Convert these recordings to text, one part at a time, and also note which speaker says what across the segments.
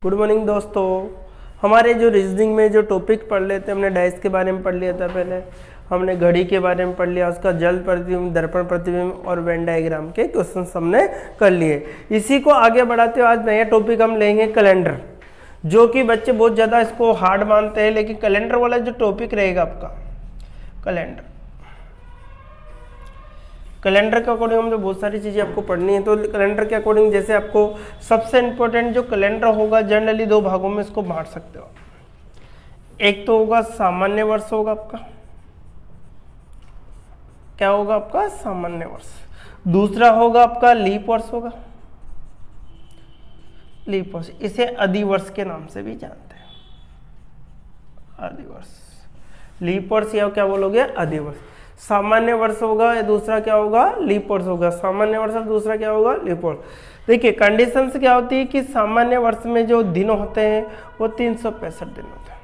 Speaker 1: Good morning दोस्तों। हमारे जो रीजनिंग में जो टॉपिक पढ़ लेते हमने डाइस के बारे में पढ़ लिया था। पहले हमने घड़ी के बारे में पढ़ लिया, उसका जल प्रतिबिंब, दर्पण प्रतिबिंब और वेन डायग्राम के क्वेश्चन हमने कर लिए। इसी को आगे बढ़ाते हुए आज नया टॉपिक हम लेंगे कैलेंडर, जो कि बच्चे बहुत ज़्यादा इसको हार्ड मानते हैं, लेकिन कैलेंडर वाला जो टॉपिक रहेगा आपका कैलेंडर के अकॉर्डिंग हम जो बहुत सारी चीज़ें आपको पढ़नी है। तो कैलेंडर के अकॉर्डिंग जैसे आपको सबसे इम्पोर्टेंट जो कैलेंडर होगा, जनरली दो भागों में इसको बांट सकते हो। एक तो होगा सामान्य वर्ष, होगा आपका क्या होगा आपका सामान्य वर्ष। दूसरा होगा आपका लीप वर्ष, होगा लीप वर्ष। इसे अधिवर्ष के नाम से भी जानते हैं, अधिवर्ष, लीप वर्ष या क्या बोलोगे अधिवर्ष। सामान्य वर्ष होगा या दूसरा क्या होगा लीप वर्ष होगा। सामान्य वर्ष और दूसरा क्या होगा लीप वर्ष। देखिए कंडीशंस क्या होती है कि सामान्य वर्ष में जो दिन होते हैं वो 365 दिन होते हैं।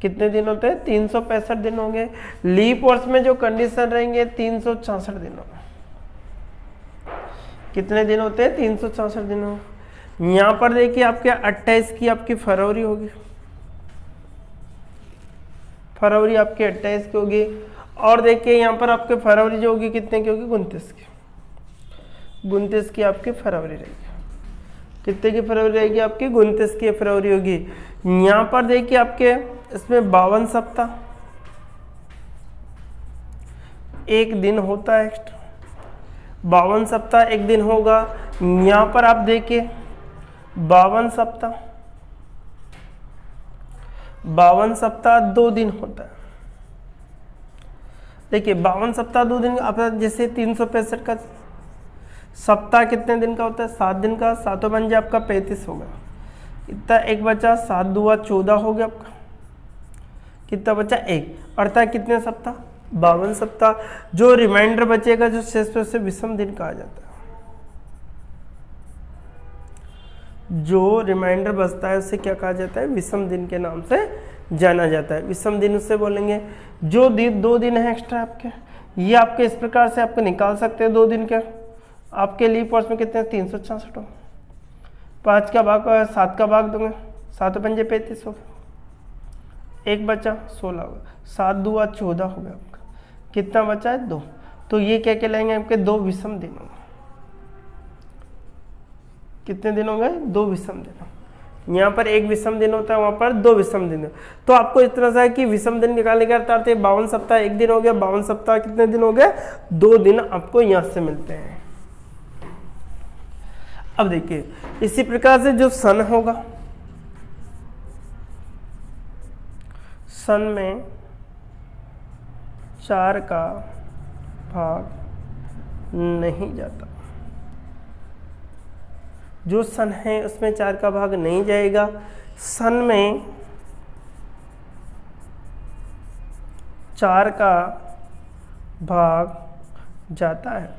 Speaker 1: कितने दिन होते हैं 365 दिन होंगे। लीप वर्ष में जो कंडीशन रहेंगे 366 दिन होंगे। कितने दिन होते हैं 366 दिन होंगे। यहाँ पर देखिए आपके 28 की आपकी फरवरी होगी, फरवरी आपकी 28 की होगी। और देखिए यहाँ पर आपके फरवरी जो होगी कितने की होगी 29 की, 29 की आपकी फरवरी रहेगी। कितने की फरवरी रहेगी आपकी 29 की फरवरी होगी। यहाँ पर देखिए आपके इसमें 52 सप्ताह, एक दिन होता है एक्स्ट्रा, 52 सप्ताह एक दिन होगा। यहाँ पर आप देखिए 52 सप्ताह, 52 सप्ताह 2 दिन होता है। देखिए 52 सप्ताह 2 दिन, आप जैसे 365 का सप्ताह कितने दिन का होता है 7 दिन का। 7 बन जाए आपका 35 होगा। इतना एक बचा, 7 दूआ 14 हो गया आपका। कितना बचा 1, अर्थात कितने सप्ताह 52 सप्ताह। जो रिमाइंडर बचेगा जो शेष पे उसे विषम दिन कहा जाता है। जो रिमाइंडर बचता है उसे क्या कहा जाता है विषम दिन के नाम से जाना जाता है। विषम दिन उससे बोलेंगे जो 2 दिन है एक्स्ट्रा आपके, ये आपके इस प्रकार से आपको निकाल सकते हैं 2 दिन के। आपके लीप वर्ष में कितने 366 हो, 5 का भाग 7 का भाग दोगे, 7 पंजे 35 हो गया। एक बचा 16 होगा, 7 दूआ 14 हो गया आपका। कितना बचा है 2। तो ये क्या कहलाएंगे आपके 2 विषम दिन होंगे। कितने दिन हो गए 2 विषम दिन। यहाँ पर एक विषम दिन होता है, वहां पर 2 विषम दिन। तो आपको इस तरह से है कि विषम दिन निकालने का अर्थ है 52 सप्ताह एक दिन हो गया, 52 सप्ताह कितने दिन हो गए 2 दिन आपको यहां से मिलते हैं। अब देखिए इसी प्रकार से जो सन होगा, सन में 4 का भाग नहीं जाता। जो सन है उसमें 4 का भाग नहीं जाएगा। सन में 4 का भाग जाता है।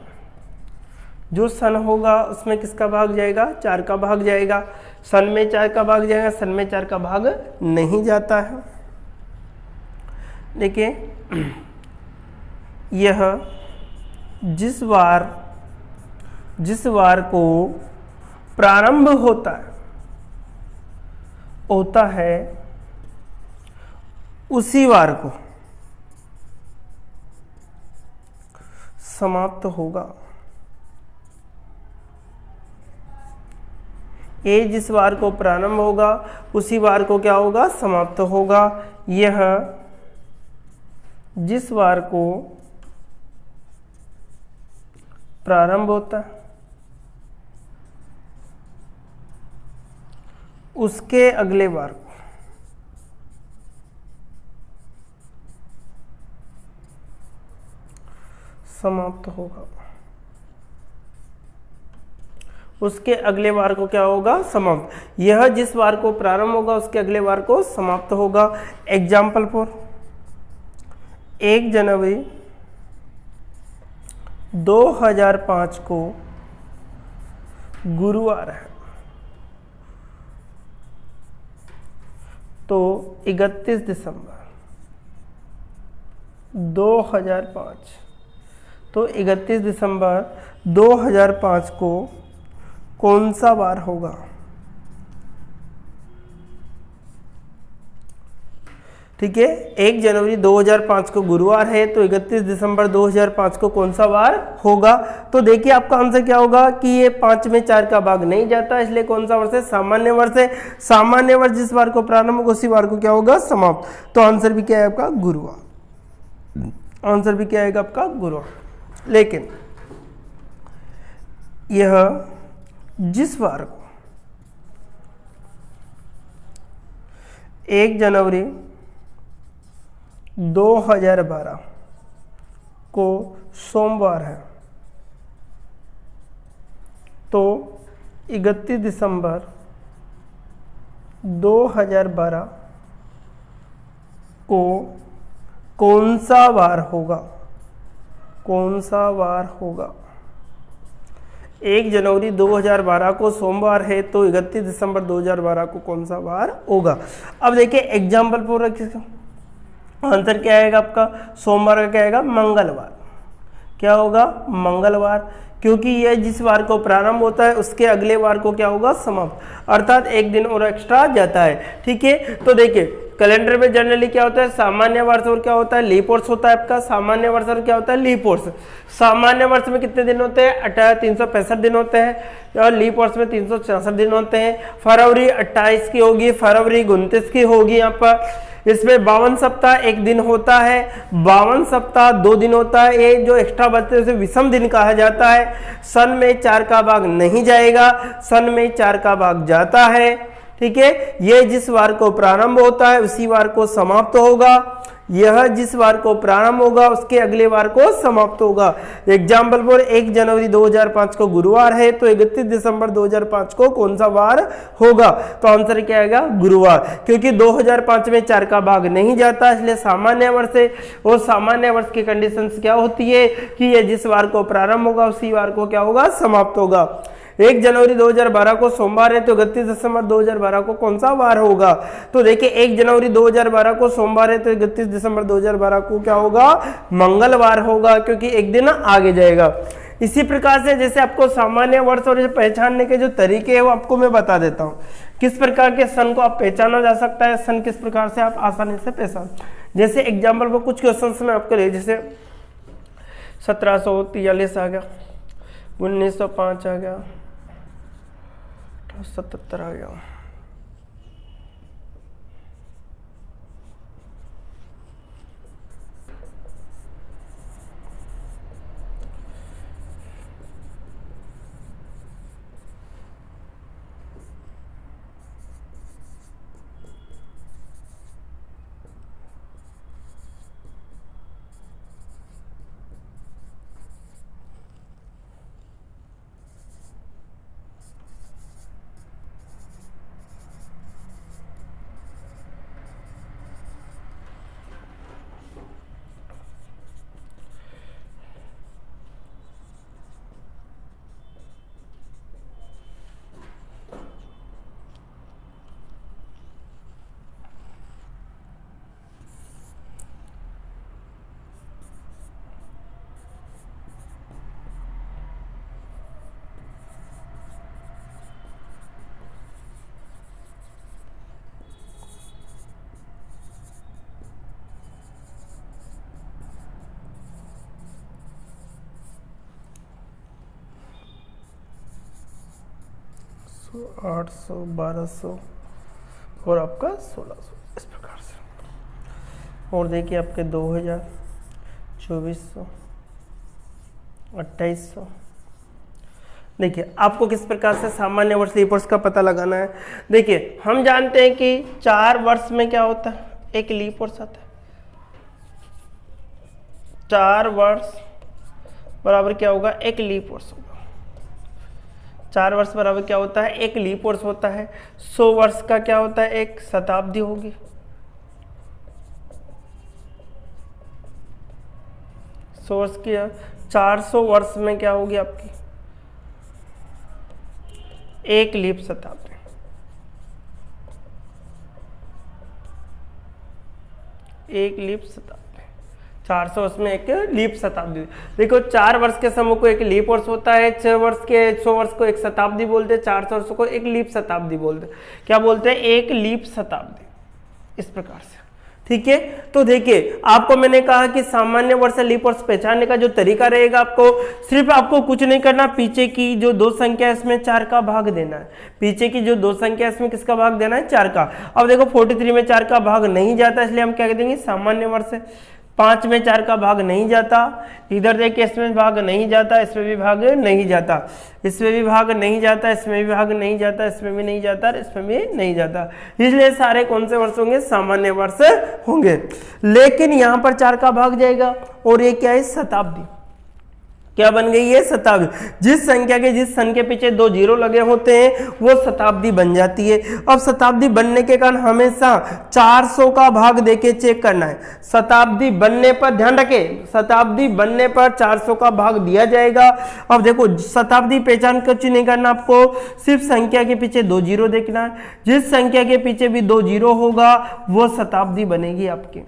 Speaker 1: जो सन होगा उसमें किसका भाग जाएगा 4 का भाग जाएगा। सन में 4 का भाग जाएगा, सन में 4 का भाग नहीं जाता है। देखिए यह जिस वार को प्रारंभ होता है उसी वार को समाप्त होगा। ये जिस वार को प्रारंभ होगा उसी वार को क्या होगा समाप्त होगा। यह जिस वार को प्रारंभ होता है उसके अगले वार को समाप्त होगा। उसके अगले वार को क्या होगा समाप्त। यह जिस वार को प्रारंभ होगा उसके अगले वार को समाप्त होगा। एग्जाम्पल फॉर 1 जनवरी 2005 को गुरुवार है, तो 31 दिसंबर 2005 तो 31 दिसंबर 2005 को कौन सा वार होगा? ठीक है। 1 जनवरी 2005 को गुरुवार है, तो 31 दिसंबर 2005 को कौन सा वार होगा? तो देखिए आपका आंसर क्या होगा कि ये 5 में 4 का भाग नहीं जाता, इसलिए कौन सा वर्ष है? सामान्य वर्ष है। सामान्य वर्ष जिस वार को प्रारंभ होगा उसी वार को क्या होगा? समाप्त। तो आंसर भी क्या है आपका? गुरुवार। आंसर भी क्या आएगा आपका? गुरुवार। लेकिन यह जिस वार को 1 जनवरी 2012 को सोमवार है, तो 31 दिसंबर 2012 को कौन सा वार होगा? कौन सा वार होगा? 1 जनवरी 2012 को सोमवार है, तो 31 दिसंबर 2012 को कौन सा वार होगा? अब देखिए एग्जाम्पल पूरा किसका आंसर क्या आएगा आपका? सोमवार का क्या आएगा? मंगलवार। क्या होगा? मंगलवार, क्योंकि यह जिस वार को प्रारंभ होता है उसके अगले वार को क्या होगा? समाप्त, अर्थात एक दिन और एक्स्ट्रा जाता है। ठीक है, तो देखिए कैलेंडर में जनरली क्या होता है? सामान्य वर्ष और क्या होता है? लीप वर्ष होता है आपका। सामान्य वर्ष और क्या होता है? लीप वर्ष। सामान्य वर्ष में कितने दिन होते हैं? 365 दिन होते हैं, और लीप वर्ष में 366 दिन होते हैं। फरवरी 28 की होगी, फरवरी 29 की होगी। यहाँ पर इसमें 52 सप्ताह 1 दिन होता है, 52 सप्ताह 2 दिन होता है। ये जो एक्स्ट्रा बचते हैं उसे विषम दिन कहा जाता है। सन में 4 का भाग नहीं जाएगा, सन में 4 का भाग जाता है। ठीक है, ये जिस वार को प्रारंभ होता है उसी वार को समाप्त होगा। यह जिस वार को प्रारंभ होगा उसके अगले वार को समाप्त होगा। एग्जाम्पल फॉर 1 जनवरी 2005 को गुरुवार है, तो 31 दिसंबर 2005 को कौन सा वार होगा? तो आंसर क्या आएगा? गुरुवार, क्योंकि 2005 में 4 का भाग नहीं जाता, इसलिए सामान्य वर्ष है। और सामान्य वर्ष की कंडीशंस क्या होती है कि यह जिस वार को प्रारंभ होगा उसी वार को क्या होगा? समाप्त होगा। 1 जनवरी 2012 को सोमवार है, तो 31 दिसंबर 2012 को कौन सा वार होगा? तो देखिए 1 जनवरी 2012 को सोमवार है, तो 31 दिसंबर 2012 को क्या होगा? मंगलवार होगा, क्योंकि एक दिन आगे जाएगा। इसी प्रकार से जैसे आपको सामान्य वर्ष और पहचानने के जो तरीके हैं वो आपको मैं बता देता हूँ। किस प्रकार के सन को आप पहचाना जा सकता है, सन किस प्रकार से आप आसानी से पहचान। जैसे एग्जाम्पल पर कुछ क्वेश्चन में आपके लिए, जैसे 1743 आ गया, 1905 आ गया, 77 आ गया। तो 800, 1200 और आपका 1600 इस प्रकार से। और देखिए आपके 2000, 2400, 2800। देखिए आपको किस प्रकार से सामान्य वर्ष लीप वर्ष का पता लगाना है। देखिए हम जानते हैं कि 4 वर्ष में क्या होता है? एक लीप वर्ष आता है। 4 वर्ष बराबर क्या होगा? एक लीप वर्ष होगा। 4 वर्ष बराबर क्या होता है? एक लीप वर्ष होता है। 100 वर्ष का क्या होता है? एक शताब्दी होगी। 100 वर्ष की 400 वर्ष में क्या होगी आपकी? एक लीप शताब्दी। एक लीप शताब्दी। 400 वर्ष में एक लीप शताब्दी। देखो 4 वर्ष के समूह को एक लीप वर्ष होता है, 6 वर्ष के 100 वर्ष को एक शताब्दी बोलते हैं, 400 वर्ष को एक लीप शताब्दी बोलते हैं। क्या बोलते हैं? एक लीप शताब्दी, इस प्रकार से। ठीक है। तो देखिए आपको मैंने कहा कि सामान्य वर्ष लीप वर्ष पहचानने का जो तरीका रहेगा, आपको कुछ नहीं करना, पीछे की जो दो संख्या है इसमें 4 का भाग देना है। पीछे की जो दो संख्या है इसमें किसका भाग देना है? 4 का। अब देखो 43 में 4 का भाग नहीं जाता, इसलिए हम क्या कह देंगे? सामान्य वर्ष है। 5 में 4 का भाग नहीं जाता, इधर देखिए इसमें भाग नहीं जाता, इसमें भी भाग नहीं जाता, इसमें भी भाग नहीं जाता, इसमें भी भाग नहीं जाता, इसमें भी नहीं जाता, इसमें भी नहीं जाता, इसलिए सारे कौन से वर्ष होंगे? सामान्य वर्ष होंगे। लेकिन यहां पर 4 का भाग जाएगा और ये क्या है? शताब्दी। क्या बन गई है? शताब्दी। जिस सन के पीछे 2 जीरो लगे होते हैं वो शताब्दी बन जाती है। अब शताब्दी बनने के कारण हमेशा 400 का भाग देके चेक करना है। शताब्दी बनने पर ध्यान रखें, शताब्दी बनने पर 400 का भाग दिया जाएगा। अब देखो शताब्दी पहचान कुछ नहीं करना, आपको सिर्फ संख्या के पीछे 2 जीरो देखना है। जिस संख्या के पीछे भी 2 जीरो होगा वो शताब्दी बनेगी आपकी।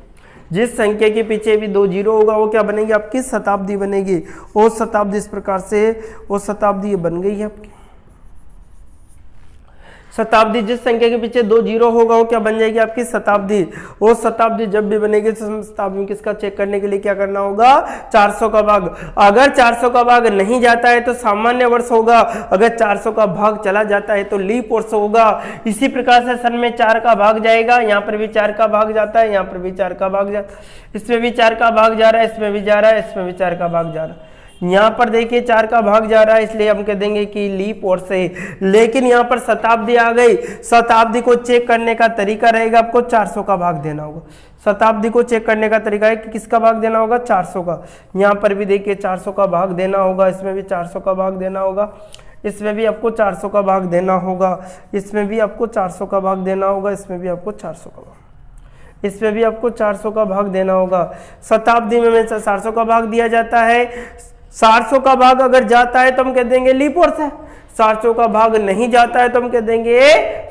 Speaker 1: जिस संख्या के पीछे भी 2 जीरो होगा वो क्या बनेगी? आपकी शताब्दी बनेगी। और शताब्दी इस प्रकार से, वो शताब्दी बन गई है आपकी शताब्दी। जिस संख्या के पीछे 2 जीरो होगा वो क्या बन जाएगी? आपकी शताब्दी। और शताब्दी जब भी बनेगी तो शताब्दी किसका चेक करने के लिए क्या करना होगा? 400 का भाग। अगर 400 का भाग नहीं जाता है तो सामान्य वर्ष होगा, अगर 400 का भाग चला जाता है तो लीप वर्ष होगा। इसी प्रकार से सन में 4 का भाग जाएगा, यहाँ पर भी 4 का भाग जाता है, यहाँ पर भी 4 का भाग जाता है, इसमें भी 4 का भाग जा रहा है, इसमें भी जा रहा है, इसमें भी 4 का भाग जा रहा है। यहाँ पर देखिए 4 का भाग जा रहा है, इसलिए हम कह देंगे कि लीप वर्ष है। लेकिन यहाँ पर शताब्दी आ गई, शताब्दी को चेक करने का तरीका रहेगा आपको 400 का भाग देना होगा। शताब्दी को चेक करने का तरीका है कि किसका भाग देना होगा? 400 का। यहाँ पर भी देखिए 400 का भाग देना होगा, इसमें भी 400 का भाग देना होगा, इसमें भी आपको 400 का भाग देना होगा, इसमें भी आपको 400 का भाग देना होगा, इसमें भी आपको 400 का भाग, इसमें भी आपको 400 का भाग देना होगा। शताब्दी में 400 का भाग दिया जाता है। 400 का भाग अगर जाता है तो हम कह देंगे लीप वर्ष है, 400 का भाग नहीं जाता है तो हम कह देंगे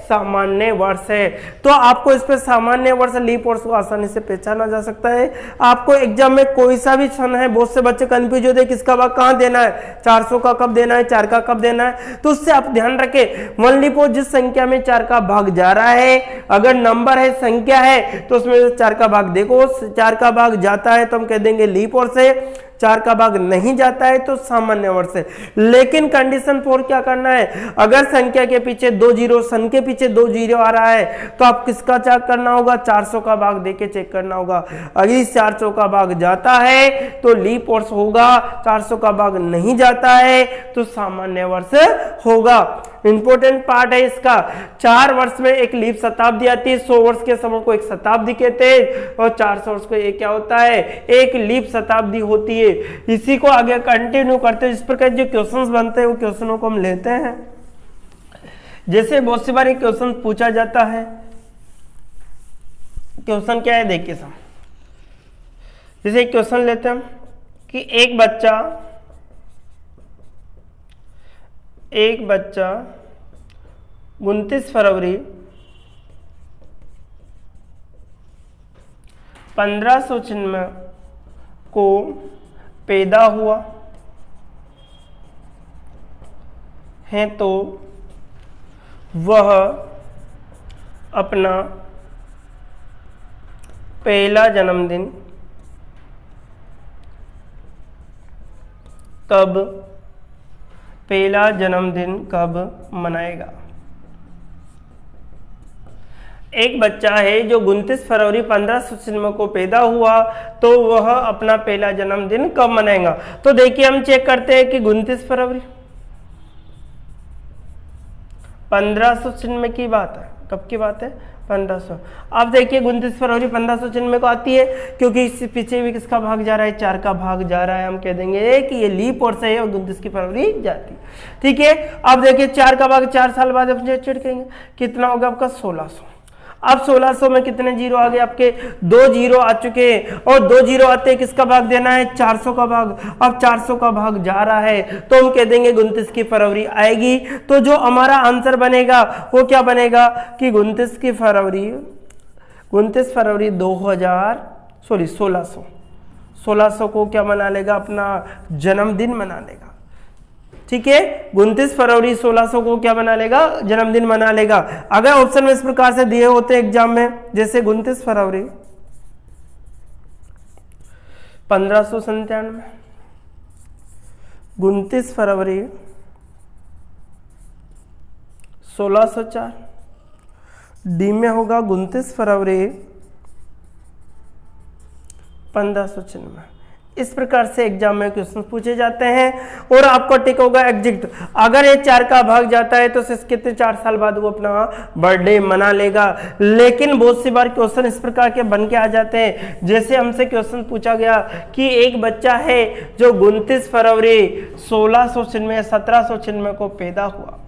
Speaker 1: सामान्य वर्ष है। तो आपको इस पे सामान्य वर्ष लीप वर्ष को आसानी से पहचाना जा सकता है। आपको एग्जाम में कोई सा भी सन है, बहुत से बच्चे कंफ्यूज होते हैं किसका भाग कहाँ देना है, 400 का कब देना है, 4 का कब देना है। तो उससे आप ध्यान रखें, वन लीप जिस संख्या में 4 का भाग जा रहा है, अगर नंबर है, संख्या है, तो उसमें 4 का भाग देखो, 4 का भाग जाता है तो हम कह देंगे लीप वर्ष है, 4 का भाग नहीं जाता है तो सामान्य वर्ष है। लेकिन कंडीशन 4 क्या करना है? अगर संख्या के पीछे 2 जीरो, सन के पीछे 2 जीरो आ रहा है तो आप किसका चेक करना होगा? 400 का भाग देके चेक करना होगा। अगर इस 400 का भाग जाता है तो लीप वर्ष होगा, 400 का भाग नहीं जाता है तो सामान्य वर्ष होगा। इंपॉर्टेंट पार्ट है इसका। 4 वर्ष में एक लीप शताब्दी आती है, 100 वर्ष के समय को एक शताब्दी कहते हैं और 400 वर्ष को एक क्या होता है? एक लीप शताब्दी होती है। इसी को आगे कंटिन्यू करते हैं। इस प्रकार जो क्वेश्चंस बनते हैं वो क्वेश्चनों को हम लेते हैं। जैसे बहुत सी बार एक क्वेश्चन पूछा जाता है, क्वेश्चन क्या है देखिए सम, जैसे एक क्वेश्चन लेते हैं हम कि एक बच्चा 29 फरवरी 1596 को पैदा हुआ है, तो वह अपना पहला जन्मदिन कब मनाएगा? एक बच्चा है जो 29 फरवरी 1596 को पैदा हुआ, तो वह अपना पहला जन्मदिन कब मनाएगा? तो देखिए हम चेक करते हैं कि 29 फरवरी 1596 की बात है, कब की बात है? 1500। अब देखिए 29 फरवरी 1596 को आती है, क्योंकि इससे पीछे भी किसका भाग जा रहा है? 4 का भाग जा रहा है। हम कह देंगे कि ये लीप वर्ष है और 29 की फरवरी जाती है। ठीक है, अब देखिए 4 का भाग 4 साल बाद अपने चेक करेंगे, कितना होगा आपका? 1600। अब 1600 में कितने जीरो आ गए आपके? 2 जीरो आ चुके हैं, और 2 जीरो आते हैं किसका भाग देना है? 400 का भाग। अब 400 का भाग जा रहा है तो हम कह देंगे 29 की फरवरी आएगी। तो जो हमारा आंसर बनेगा वो क्या बनेगा कि 29 फरवरी 1600 को क्या मना लेगा? अपना जन्मदिन मना लेगा। ठीक है, 29 फरवरी 1600 को क्या बना लेगा? जन्मदिन मना लेगा। अगर ऑप्शन में इस प्रकार से दिए होते एग्जाम में, जैसे 29 फरवरी 1597, 29 फरवरी 1604, डी में होगा 29 फरवरी 1596। इस प्रकार से एग्जाम में क्वेश्चन पूछे जाते हैं और आपको टिक होगा एग्जिट। अगर ये 4 का भाग जाता है तो कितने 4 साल बाद वो अपना बर्थडे मना लेगा। लेकिन बहुत सी बार क्वेश्चन इस प्रकार के बन के आ जाते हैं, जैसे हमसे क्वेश्चन पूछा गया कि एक बच्चा है जो 29 फरवरी 1796 को पैदा हुआ,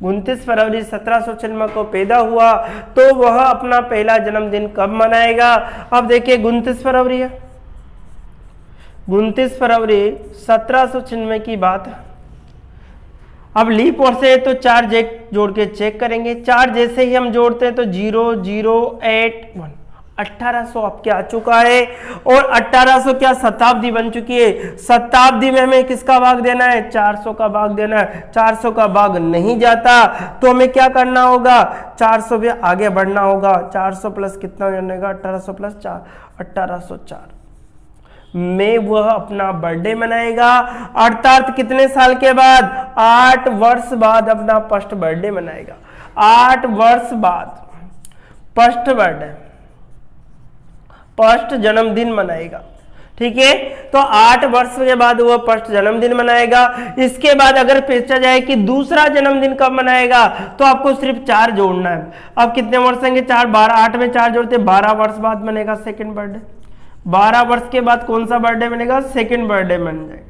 Speaker 1: 29 फरवरी 1796 को पैदा हुआ, तो वह अपना पहला जन्मदिन कब मनाएगा। अब देखिए 29 फरवरी है, 29 फरवरी 1796 की बात है। अब लीप वर्ष से तो 4 जोड़ के चेक करेंगे। 4 जैसे ही हम जोड़ते हैं तो 0081, 1800 आपके आ चुका है। और 1800 क्या शताब्दी बन चुकी है। शताब्दी में हमें किसका भाग देना है, 400 का भाग देना है। 400 का भाग नहीं जाता तो हमें क्या करना होगा, 400 भी आगे बढ़ना होगा। 400 प्लस कितना बनेगा, 1800 प्लस 4, 1804 में वह अपना बर्थडे मनाएगा। अर्थात कितने साल के बाद, 8 वर्ष बाद अपना फर्स्ट बर्थडे मनाएगा। 8 वर्ष बाद फर्स्ट बर्थडे, फर्स्ट जन्मदिन मनाएगा। ठीक है, तो 8 वर्ष के बाद वह फर्स्ट जन्मदिन मनाएगा। इसके बाद अगर पूछा जाए कि दूसरा जन्मदिन कब मनाएगा, तो आपको सिर्फ 4 जोड़ना है। अब कितने वर्ष होंगे, 4, 12, 8 में 4 जोड़ते 12 वर्ष बाद मनेगा सेकंड बर्थडे। 12 वर्ष के बाद कौन सा बर्थडे बनेगा, सेकंड बर्थडे बन जाएगा।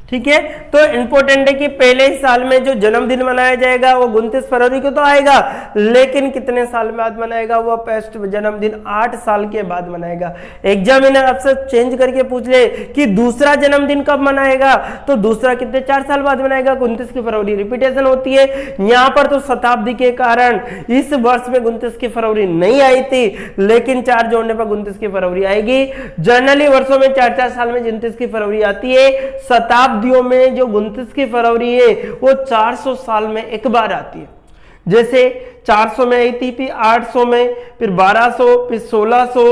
Speaker 1: ठीक है, तो इंपॉर्टेंट है कि पहले ही साल में जो जन्मदिन मनाया जाएगा वो 29 फरवरी को तो आएगा, लेकिन कितने साल बाद मनाएगा, वो फर्स्ट जन्मदिन 8 साल के बाद मनाएगा। एग्जामिनर आपसे चेंज करके पूछ ले कि दूसरा जन्मदिन कब मनाएगा, तो दूसरा कितने 4 साल बाद मनाएगा, 29 की फरवरी। रिपीटेशन होती है यहाँ पर, तो शताब्दी के कारण इस वर्ष में 29 की फरवरी नहीं आई थी, लेकिन 4 जोड़ने पर 29 की फरवरी आएगी। जनरली वर्षों में 4-4 साल में 29 की फरवरी आती है। शताब्दियों में जो 29 की फरवरी है वो 400 साल में एक बार आती है। जैसे 400 में आई थी, फिर 800 में, फिर 1200, फिर 1600,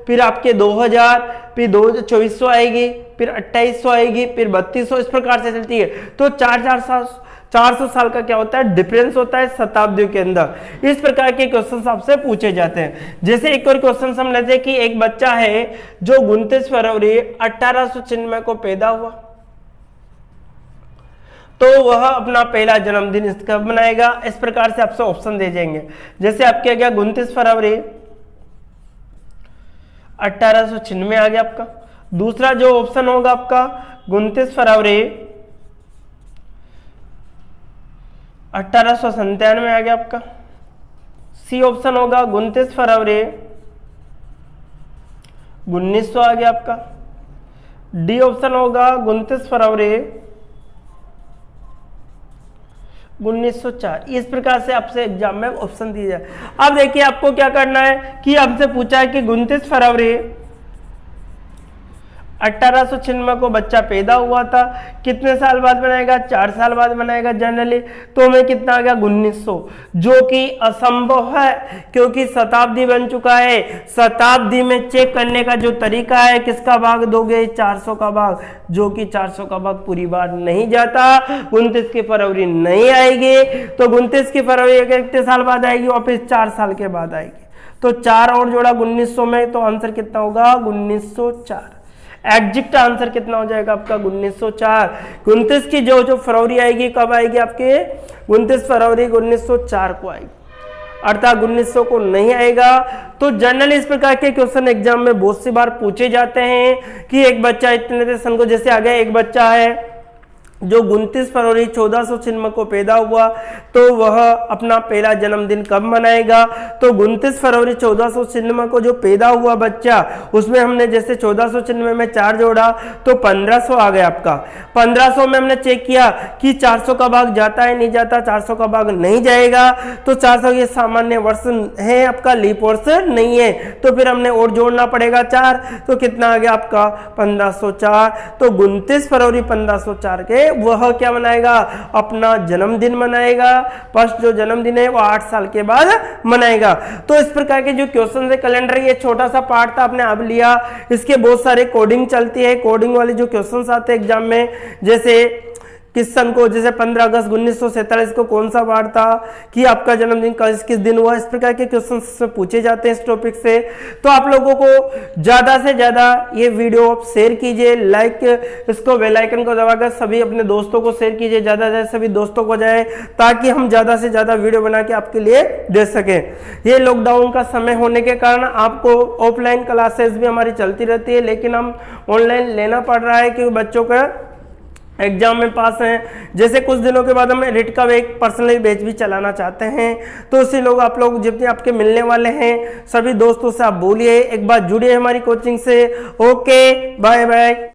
Speaker 1: फिर आपके 2000, फिर 2400 आएगी, फिर 2800 आएगी, फिर 3200, इस प्रकार से चलती है। तो 400 साल का क्या होता है, डिफरेंस होता है शताब्दियों के अंदर। इस प्रकार के क्वेश्चन आपसे पूछे जाते हैं। जैसे एक और क्वेश्चन हम लेते हैं कि एक बच्चा है जो 29 फरवरी 1896 को पैदा हुआ, तो वह अपना पहला जन्मदिन कब मनाएगा। इस प्रकार से आपसे ऑप्शन दे जाएंगे। जैसे आपके आ गया 29 फरवरी 1896 आ गया आपका। दूसरा जो ऑप्शन होगा आपका 29 फरवरी 1897 आ गया आपका। सी ऑप्शन होगा 29 फरवरी 1900 आ गया आपका। डी ऑप्शन होगा 29 फरवरी 1904। इस प्रकार से आपसे एग्जाम में ऑप्शन दिए जाए। अब देखिए आपको क्या करना है कि आपसे पूछा है कि 29 फरवरी 1896 को बच्चा पैदा हुआ था, कितने साल बाद बनाएगा, 4 साल बाद बनाएगा जनरली। तो हमें कितना आ गया 1900, जो कि असंभव है क्योंकि शताब्दी बन चुका है। शताब्दी में चेक करने का जो तरीका है, किसका भाग दोगे, 400 का भाग, जो कि 400 का भाग पूरी बार नहीं जाता। 29 की फरवरी नहीं आएगी, तो 29 की फरवरी कितने साल बाद आएगी, वापिस 4 साल के बाद आएगी। तो 4 और जोड़ा 1900 में, तो आंसर कितना होगा 1904। एग्जैक्ट आंसर कितना हो जाएगा आपका 1904। 29 की जो फरवरी आएगी कब आएगी आपके, 29 फरवरी 1904 को आएगी, अर्थात 1900 को नहीं आएगा। तो जनरल इस प्रकार के क्वेश्चन एग्जाम में बहुत सी बार पूछे जाते हैं कि एक बच्चा इतने सन को, जैसे आ गया एक बच्चा है जो 29 फरवरी 1496 को पैदा हुआ, तो वह अपना पहला जन्मदिन कब मनाएगा। तो 29 फरवरी 1496 को जो पैदा हुआ बच्चा, उसमें हमने जैसे 1496 में 4 जोड़ा तो 1500 आ गया आपका। 1500 में हमने चेक किया कि 400 का भाग जाता है नहीं जाता, 400 का भाग नहीं जाएगा। तो 400 ये सामान्य वर्ष है आपका, लीप वर्ष नहीं है, तो फिर हमने और जोड़ना पड़ेगा 4, तो कितना आ गया आपका 1504। तो 29 फरवरी 1504 के वह क्या मनाएगा, अपना जन्मदिन मनाएगा। फर्स्ट जो जन्मदिन है वो 8 साल के बाद मनाएगा। तो इस प्रकार के जो क्वेश्चन है कैलेंडर, ये छोटा सा पार्ट था, आपने अब लिया। इसके बहुत सारे कोडिंग चलती है, कोडिंग वाले जो क्वेश्चन आते हैं एग्जाम में, जैसे किस सन को, जैसे 15 अगस्त 1947 को कौन सा वार था, कि आपका जन्मदिन किस दिन हुआ, इस प्रकार के क्वेश्चन पूछे जाते हैं इस टॉपिक से। तो आप लोगों को ज्यादा से ज्यादा ये वीडियो आप शेयर कीजिए, लाइक इसको बेल आइकन को दबाकर सभी अपने दोस्तों को शेयर कीजिए, ज्यादा से ज्यादा सभी दोस्तों को जाए, ताकि हम ज्यादा से ज्यादा वीडियो बना के आपके लिए दे सकें। ये लॉकडाउन का समय होने के कारण आपको ऑफलाइन क्लासेस भी हमारी चलती रहती है, लेकिन हम ऑनलाइन लेना पड़ रहा है क्योंकि बच्चों का एग्जाम में पास हैं। जैसे कुछ दिनों के बाद हम एडिट का एक पर्सनल बैच भी चलाना चाहते हैं, तो उसी लोग आप लोग जितने आपके मिलने वाले हैं सभी दोस्तों से आप बोलिए, एक बार जुड़िए हमारी कोचिंग से। Okay, bye bye.